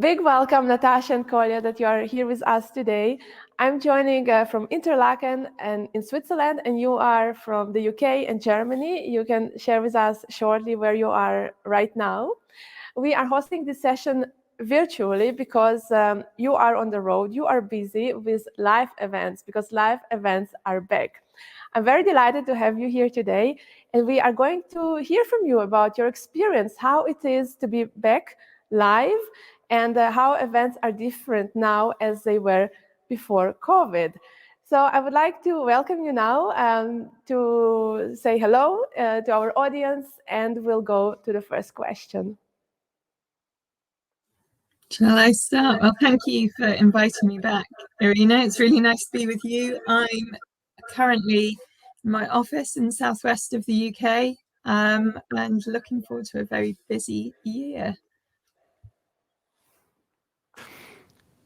Big welcome, Natasha and Colja, that you are here with us today. I'm joining from Interlaken and in Switzerland, and you are from the UK and Germany. You can share with us shortly where you are right now. We are hosting this session virtually because you are on the road, you are busy with live events because live events are back. I'm very delighted to have you here today, and we are going to hear from you about your experience, how it is to be back live, and how events are different now as they were before COVID. So I would like to welcome you now to say hello to our audience, and we'll go to the first question. Shall I start? Well, thank you for inviting me back, Irina. It's really nice to be with you. I'm currently in my office in the southwest of the UK and looking forward to a very busy year.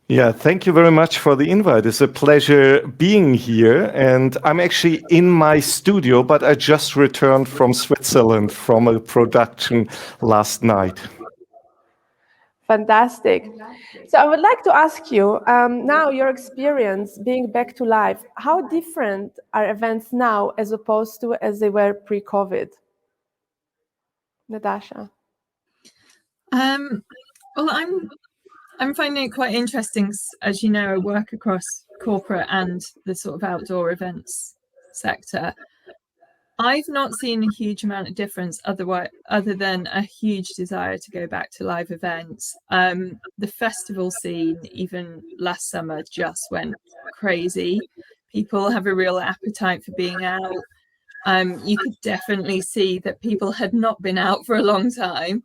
Yeah, thank you very much for the invite. It's a pleasure being here. And I'm actually in my studio, but I just returned from Switzerland from a production last night. Fantastic. So I would like to ask you, now your experience being back to life, how different are events now as opposed to as they were pre-COVID? Natasha. Well, I'm finding it quite interesting. As you know, I work across corporate and the sort of outdoor events sector. I've not seen a huge amount of difference other than a huge desire to go back to live events. The festival scene, even last summer, just went crazy. People have a real appetite for being out. You could definitely see that people had not been out for a long time.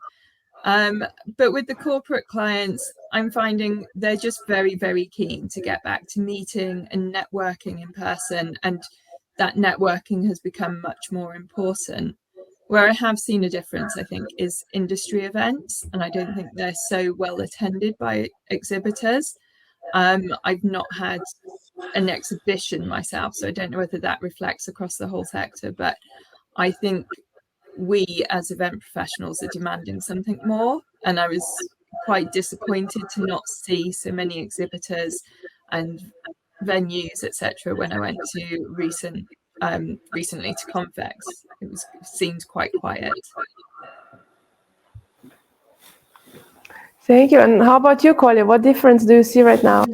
But with the corporate clients, I'm finding they're just very, very keen to get back to meeting and networking in person, and that networking has become much more important. Where I have seen a difference, I think, is industry events, and I don't think they're so well attended by exhibitors. I've not had an exhibition myself, so I don't know whether that reflects across the whole sector, but I think we as event professionals are demanding something more, and I was quite disappointed to not see so many exhibitors and venues, etc. when I went to recently to Convex. It seemed quite quiet. Thank you. And how about you, Colja? What difference do you see right now?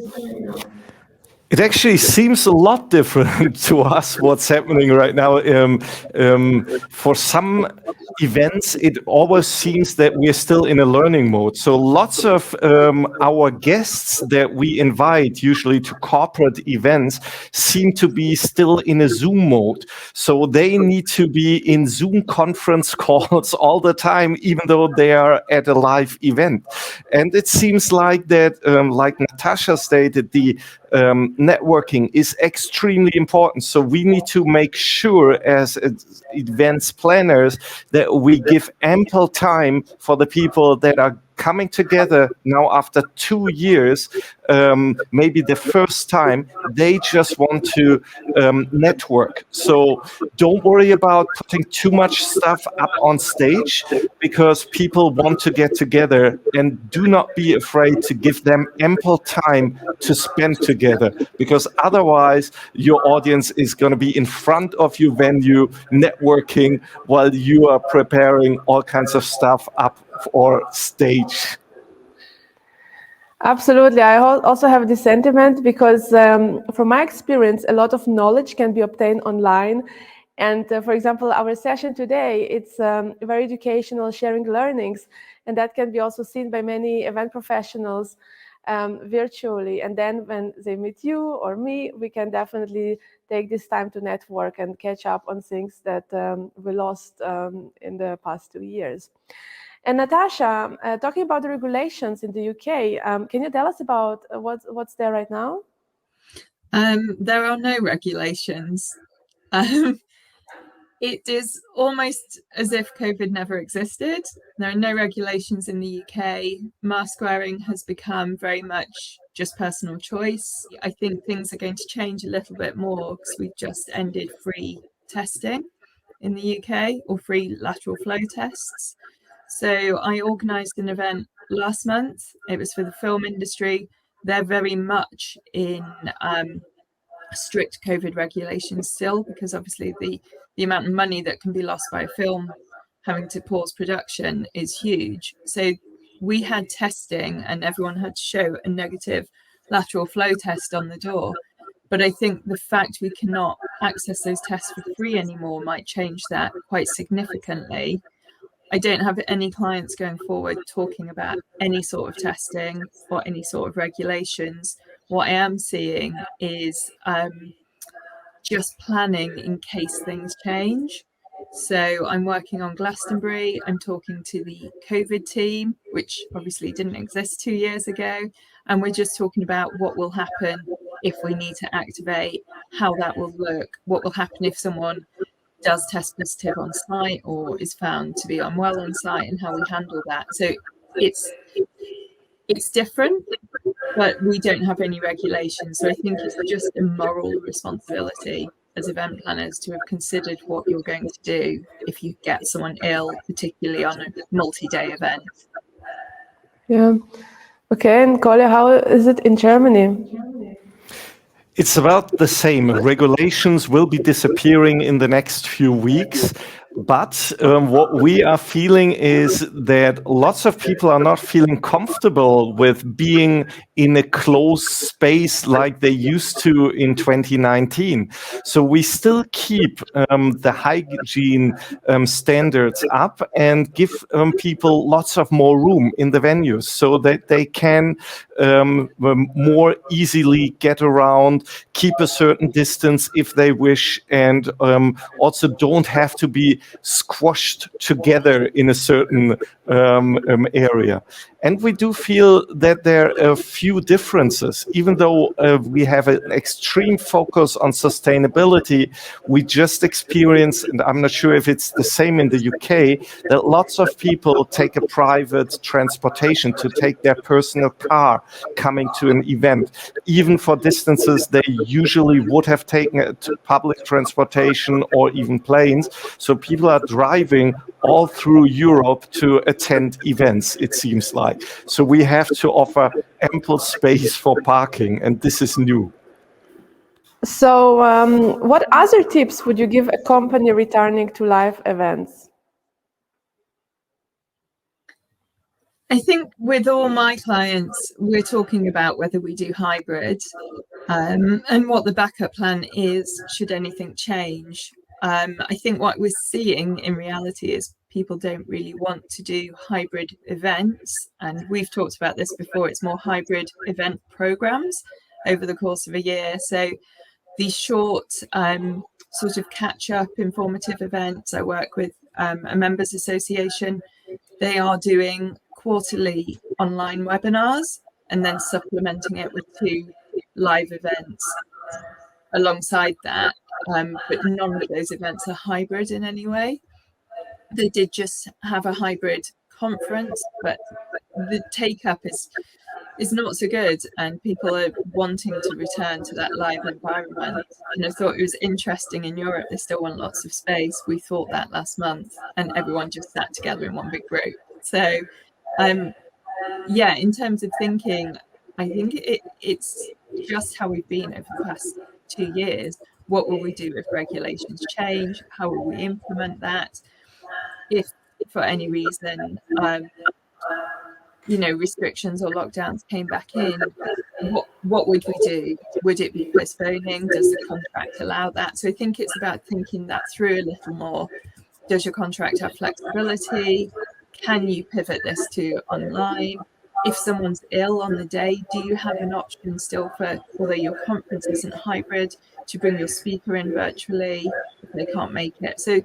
It actually seems a lot different to us what's happening right now. For some events, it always seems that we're still in a learning mode. So lots of our guests that we invite, usually to corporate events, seem to be still in a Zoom mode. So they need to be in Zoom conference calls all the time, even though they are at a live event. And it seems like that, like Natasha stated, the networking is extremely important. So we need to make sure as events planners that we give ample time for the people that are coming together now after 2 years, maybe the first time they just want to network. So don't worry about putting too much stuff up on stage, because people want to get together, and do not be afraid to give them ample time to spend together, because otherwise your audience is going to be in front of your venue networking while you are preparing all kinds of stuff up or stage. Absolutely. I also have this sentiment because from my experience, a lot of knowledge can be obtained online. And for example, our session today, it's very educational, sharing learnings. And that can be also seen by many event professionals virtually. And then when they meet you or me, we can definitely take this time to network and catch up on things that we lost in the past 2 years. And Natasha, talking about the regulations in the UK, can you tell us about what's there right now? There are no regulations. It is almost as if COVID never existed. There are no regulations in the UK. Mask wearing has become very much just personal choice. I think things are going to change a little bit more because we've just ended free testing in the UK, or free lateral flow tests. So I organised an event last month. It was for the film industry. They're very much in strict COVID regulations still, because obviously the amount of money that can be lost by a film having to pause production is huge. So we had testing and everyone had to show a negative lateral flow test on the door. But I think the fact we cannot access those tests for free anymore might change that quite significantly. I don't have any clients going forward talking about any sort of testing or any sort of regulations. What I am seeing is just planning in case things change. So I'm working on Glastonbury. I'm talking to the COVID team, which obviously didn't exist 2 years ago. And we're just talking about what will happen if we need to activate, how that will look, what will happen if someone does test positive on site or is found to be unwell on site, and how we handle that. So it's different, but we don't have any regulations. So I think it's just a moral responsibility as event planners to have considered what you're going to do if you get someone ill, particularly on a multi-day event. Yeah. Okay, and Colja, how is it in Germany? It's about the same. Regulations will be disappearing in the next few weeks. But what we are feeling is that lots of people are not feeling comfortable with being in a closed space like they used to in 2019. So we still keep the hygiene standards up and give people lots of more room in the venues so that they can more easily get around, keep a certain distance if they wish, and also don't have to be squashed together in a certain area. And we do feel that there are a few differences. Even though we have an extreme focus on sustainability, we just experience, and I'm not sure if it's the same in the UK, that lots of people take a private transportation to take their personal car coming to an event. Even for distances they usually would have taken public transportation or even planes. So people are driving all through Europe to attend events, it seems like. So we have to offer ample space for parking, and this is new. So what other tips would you give a company returning to live events? I think with all my clients, we're talking about whether we do hybrid and what the backup plan is should anything change. I think what we're seeing in reality is people don't really want to do hybrid events. And we've talked about this before. It's more hybrid event programs over the course of a year. So these short sort of catch-up informative events. I work with a members association. They are doing quarterly online webinars and then supplementing it with 2 live events alongside that. But none of those events are hybrid in any way. They did just have a hybrid conference, but the take-up is not so good, and people are wanting to return to that live environment. And I thought it was interesting in Europe, they still want lots of space. We thought that last month, and everyone just sat together in one big group. So yeah, in terms of thinking, I think it's just how we've been over the past 2 years. What will we do if regulations change? How will we implement that? If for any reason, restrictions or lockdowns came back in, what would we do? Would it be postponing? Does the contract allow that? So I think it's about thinking that through a little more. Does your contract have flexibility? Can you pivot this to online? If someone's ill on the day, do you have an option still for, although your conference isn't hybrid, to bring your speaker in virtually if they can't make it? So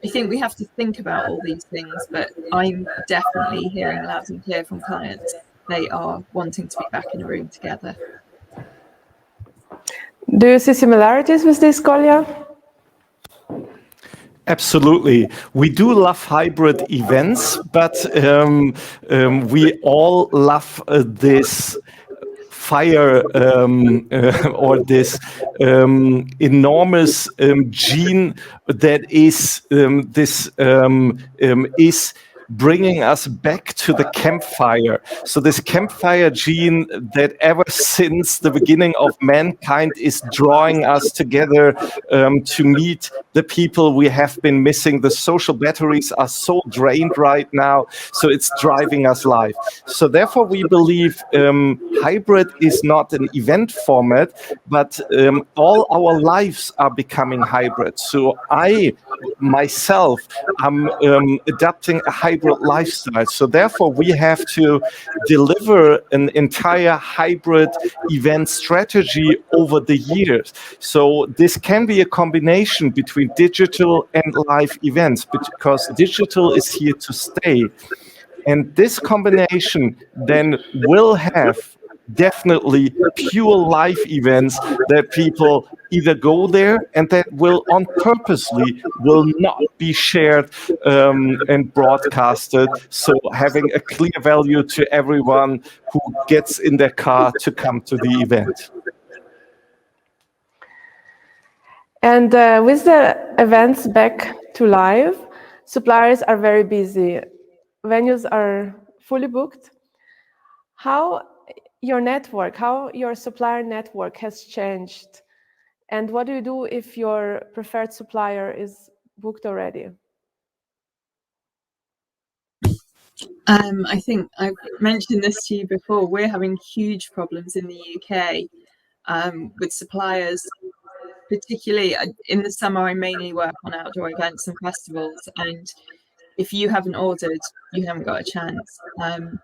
I think we have to think about all these things, but I'm definitely hearing loud and clear from clients. They are wanting to be back in a room together. Do you see similarities with this, Colja? Absolutely. We do love hybrid events, but we all love this fire or this enormous gene that is bringing us back to the campfire. So this campfire gene that ever since the beginning of mankind is drawing us together to meet the people we have been missing. The social batteries are so drained right now, so it's driving us live. So therefore we believe hybrid is not an event format, but all our lives are becoming hybrid. So I myself am adapting a hybrid lifestyle. So therefore we have to deliver an entire hybrid event strategy over the years. So this can be a combination between digital and live events, because digital is here to stay. And this combination then will have definitely pure live events that people either go there and that will on purposely will not be shared and broadcasted. So having a clear value to everyone who gets in their car to come to the event. And with the events back to live, suppliers are very busy. Venues are fully booked. How your supplier network has changed? And what do you do if your preferred supplier is booked already? I think I've mentioned this to you before. We're having huge problems in the UK with suppliers, particularly in the summer. I mainly work on outdoor events and festivals, and if you haven't ordered, you haven't got a chance.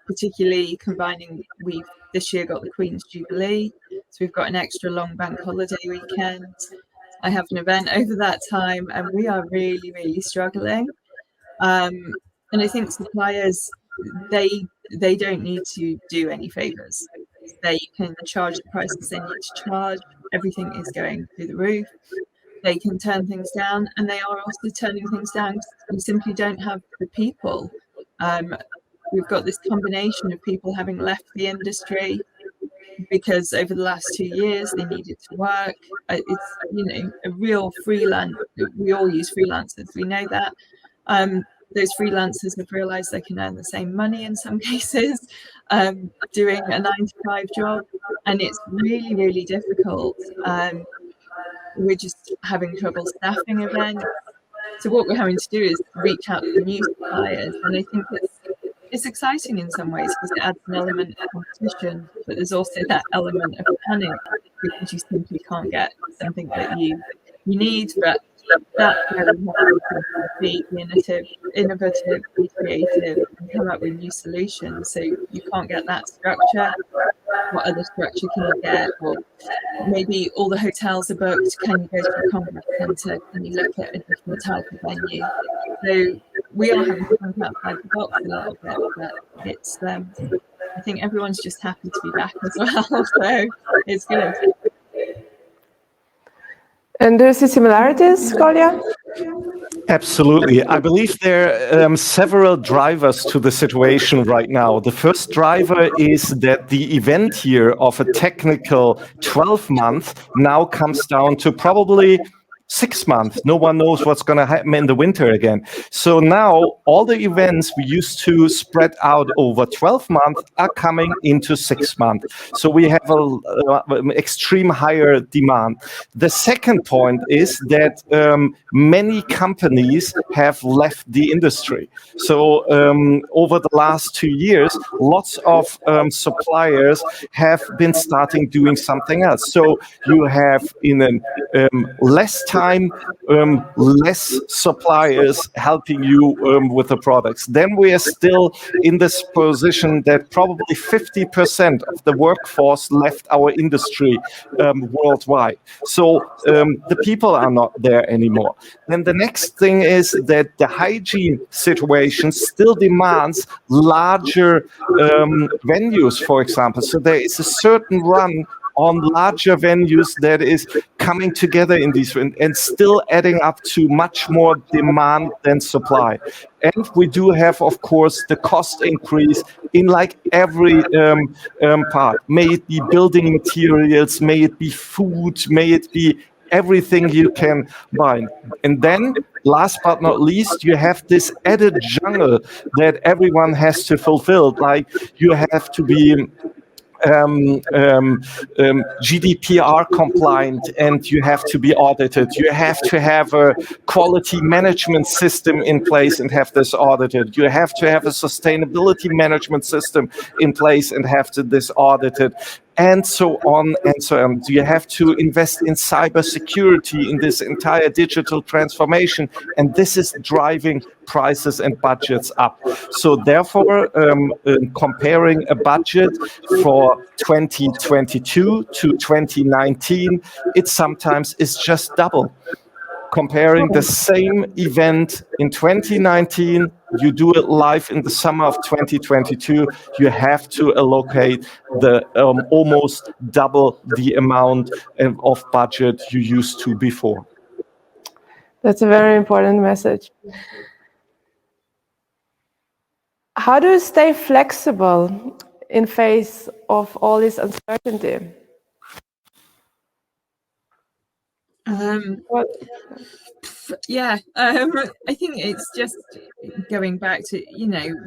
Particularly combining, we've this year got the Queen's Jubilee, so we've got an extra long bank holiday weekend. I have an event over that time, and we are really, really struggling. And I think suppliers, they don't need to do any favors. They can charge the prices they need to charge. Everything is going through the roof. They can turn things down, and they are also turning things down because we simply don't have the people. We've got this combination of people having left the industry because over the last 2 years they needed to work. It's a real freelance. We all use freelancers. We know that. Those freelancers have realised they can earn the same money in some cases doing a 9-to-5 job, and it's really, really difficult. We're just having trouble staffing events. So what we're having to do is reach out to new suppliers, and I think it's exciting in some ways because it adds an element of competition, but there's also that element of panic because you simply can't get something that you need. But that's where we have to be innovative, be creative, and come up with new solutions. So you can't get that structure. What other structure can you get? Or maybe all the hotels are booked. Can you go to a conference centre? Can you look at a different type of venue? So we are having to think outside the box a little bit, but it's I think everyone's just happy to be back as well. So it's good. And do you see similarities, Colja? Absolutely. I believe there are several drivers to the situation right now. The first driver is that the event year of a technical 12 months now comes down to probably 6 months. No one knows what's going to happen in the winter again. So now all the events we used to spread out over 12 months are coming into 6 months. So we have an extreme higher demand. The second point is that many companies have left the industry. So over the last 2 years, lots of suppliers have been starting doing something else. So you have in a less time, less suppliers helping you with the products. Then we are still in this position that probably 50% of the workforce left our industry worldwide. So the people are not there anymore. Then the next thing is that the hygiene situation still demands larger venues, for example. So there is a certain run on larger venues that is coming together in these and still adding up to much more demand than supply. And we do have, of course, the cost increase in like every part. May it be building materials, may it be food, may it be everything you can buy. And then, last but not least, you have this added jungle that everyone has to fulfill. Like you have to be GDPR compliant, and you have to be audited. You have to have a quality management system in place and have this audited. You have to have a sustainability management system in place and have this audited, and so on and so on. You have to invest in cybersecurity in this entire digital transformation, and this is driving prices and budgets up. So therefore, comparing a budget for 2022 to 2019, it sometimes is just double. Comparing the same event in 2019, you do it live in the summer of 2022, you have to allocate the almost double the amount of budget you used to before. That's a very important message. How do you stay flexible in face of all this uncertainty? I think it's just going back to,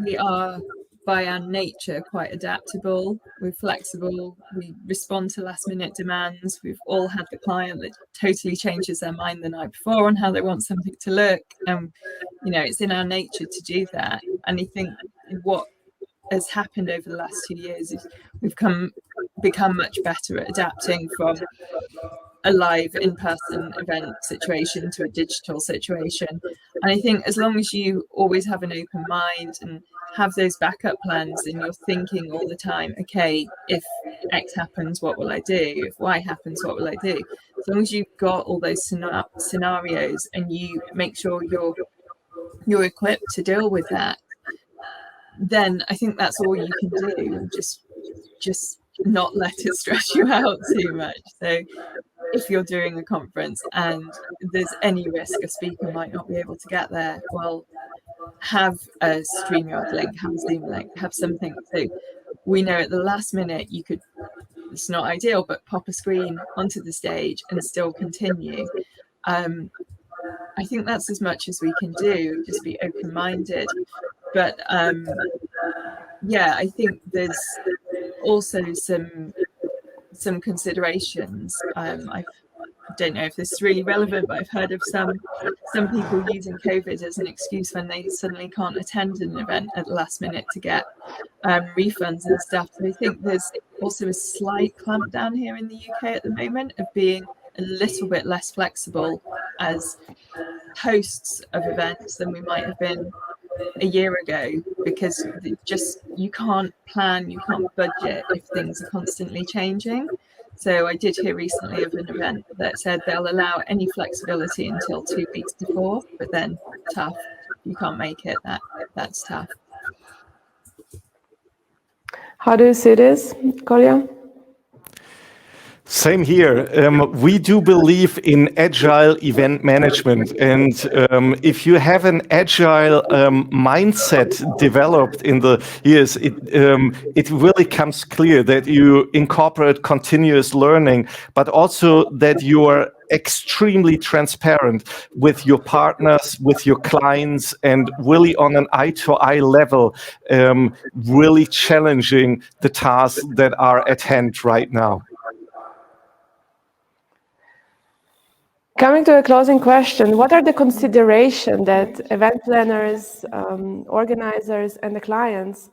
we are by our nature quite adaptable. We're flexible. We respond to last minute demands. We've all had the client that totally changes their mind the night before on how they want something to look. And, it's in our nature to do that. And I think what has happened over the last 2 years is we've become much better at adapting from a live in-person event situation to a digital situation. And I think as long as you always have an open mind and have those backup plans and you're thinking all the time, okay, if X happens, what will I do? If Y happens, what will I do? As long as you've got all those scenarios and you make sure you're equipped to deal with that, then I think that's all you can do. Just not let it stress you out too much. So if you're doing a conference and there's any risk a speaker might not be able to get there, well, have a StreamYard link, have a Zoom link, have something. So we know at the last minute you could, it's not ideal, but pop a screen onto the stage and still continue. I think that's as much as we can do, just be open-minded. But I think there's also some considerations. I don't know if this is really relevant, but I've heard of some people using COVID as an excuse when they suddenly can't attend an event at the last minute to get refunds and stuff. So I think there's also a slight clampdown here in the UK at the moment of being a little bit less flexible as hosts of events than we might have been a year ago, because you can't plan, you can't budget if things are constantly changing. So I did hear recently of an event that said they'll allow any flexibility until 2 weeks before, but then tough, you can't make it, that's tough. How do you see this, Colja? Same here. We do believe in agile event management. And if you have an agile mindset developed in the years, it really comes clear that you incorporate continuous learning, but also that you are extremely transparent with your partners, with your clients, and really on an eye-to-eye level, really challenging the tasks that are at hand right now. Coming to a closing question, what are the considerations that event planners, organizers, and the clients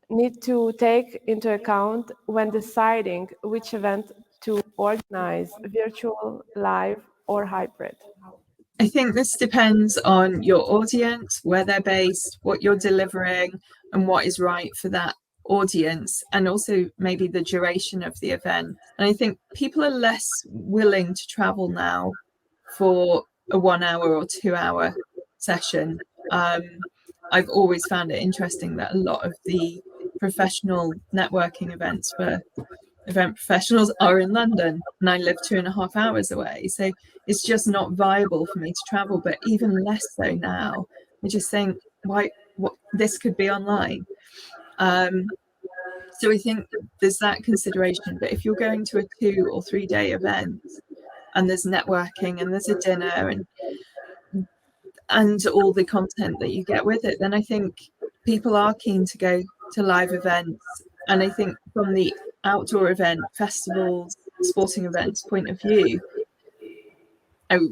need to take into account when deciding which event to organize, virtual, live, or hybrid? I think this depends on your audience, where they're based, what you're delivering, and what is right for that audience, and also maybe the duration of the event. And I think people are less willing to travel now for a 1 hour or 2 hour session. I've always found it interesting that a lot of the professional networking events for event professionals are in London, and I live 2.5 hours away. So it's just not viable for me to travel, but even less so now. I just think, this could be online. So I think there's that consideration. But if you're going to a 2 or 3 day event, and there's networking and there's a dinner and all the content that you get with it, then I think people are keen to go to live events. And I think from the outdoor event, festivals, sporting events point of view,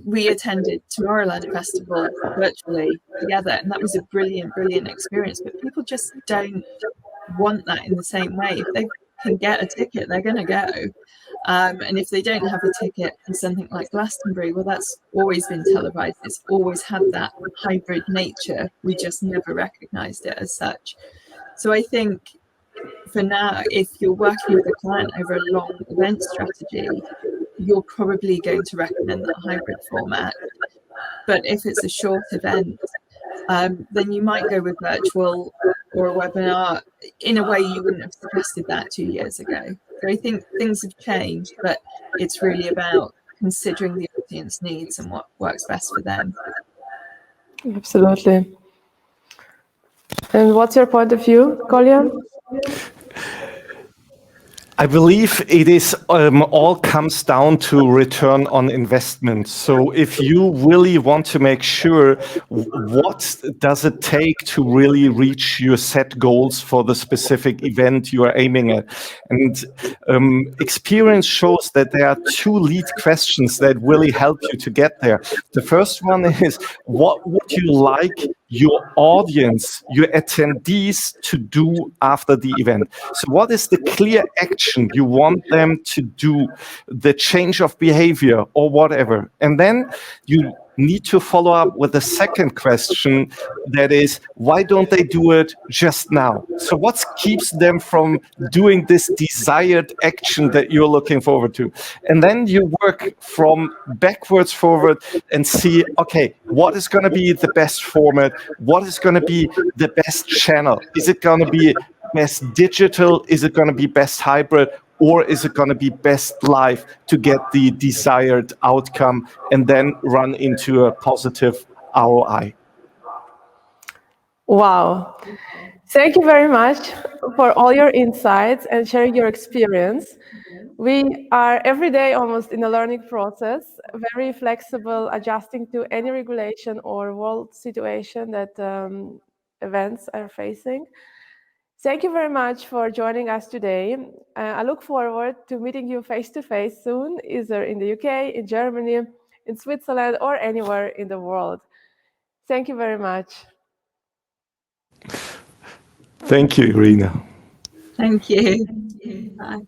we attended Tomorrowland Festival virtually together, and that was a brilliant, brilliant experience. But people just don't want that in the same way. If they can get a ticket, they're going to go. And if they don't have a ticket for something like Glastonbury, well, that's always been televised. It's always had that hybrid nature. We just never recognised it as such. So I think for now, if you're working with a client over a long event strategy, you're probably going to recommend that hybrid format. But if it's a short event, then you might go with virtual or a webinar in a way you wouldn't have suggested that 2 years ago. So I think things have changed, but it's really about considering the audience needs and what works best for them. Absolutely. And what's your point of view, Colja? I believe it is all comes down to return on investment. So if you really want to make sure what does it take to really reach your set goals for the specific event you are aiming at, and experience shows that there are two lead questions that really help you to get there. The first one is, what would you like your audience, your attendees to do after the event? So what is the clear action you want them to do, the change of behavior or whatever? And then you need to follow up with the second question, that is, why don't they do it just now? So what keeps them from doing this desired action that you're looking forward to? And then you work from backwards forward and see, okay, what is going to be the best format? What is going to be the best channel? Is it going to be best digital? Is it going to be best hybrid? Or is it going to be best live to get the desired outcome and then run into a positive ROI? Wow. Thank you very much for all your insights and sharing your experience. We are every day almost in a learning process, very flexible, adjusting to any regulation or world situation that events are facing. Thank you very much for joining us today. I look forward to meeting you face to face soon, either in the UK, in Germany, in Switzerland, or anywhere in the world. Thank you very much. Thank you, Irina. Thank you. Bye.